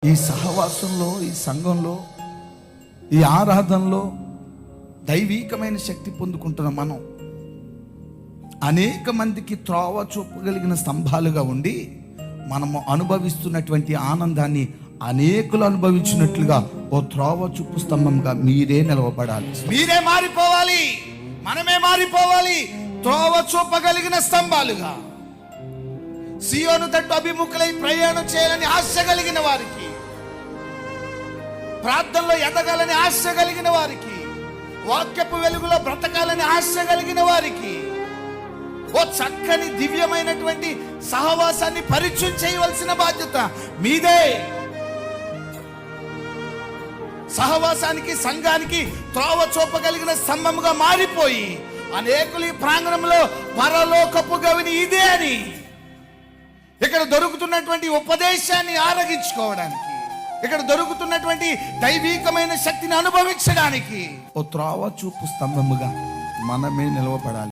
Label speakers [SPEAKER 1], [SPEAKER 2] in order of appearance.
[SPEAKER 1] ఈ సహవాసంలో, ఈ సంఘంలో, ఈ ఆరాధనలో దైవీకమైన శక్తి పొందుకుంటున్న మనం అనేక మందికి త్రోవ చూపగలిగిన స్తంభాలుగా ఉండి మనము అనుభవిస్తున్నటువంటి ఆనందాన్ని అనేకులు అనుభవించినట్లుగా ఓ త్రోవ చూపు స్తంభంగా మీరే నిలవబడాలి. మీరే మారిపోవాలి, మనమే మారిపోవాలి. త్రోవ చూపగలిగిన స్తంభాలుగా సియోను తట్టు అభిముఖులై ప్రయాణం చేయాలని ఆశ కలిగిన వారికి, ప్రార్థనలో ఎదగాలని ఆశ కలిగిన వారికి, వాక్యపు వెలుగులో బ్రతకాలని ఆశ కలిగిన వారికి ఓ చక్కని దివ్యమైనటువంటి సహవాసాన్ని పరిచయం చేయవలసిన బాధ్యత మీదే. సహవాసానికి, సంఘానికి త్రోవ చూపగలిగిన స్తంభముగా మారిపోయి అనేకులు ఈ ప్రాంగణంలో పరలోకపు గవిని ఇదే అని ఇక్కడ దొరుకుతున్నటువంటి ఉపదేశాన్ని ఆరగించుకోవడానికి, ఇక్కడ దొరుకుతున్నటువంటి దైవీకమైన శక్తిని అనుభవించడానికి ఓ త్రోవ చూపు స్తంభముగా మనమే నిలవబడాలి.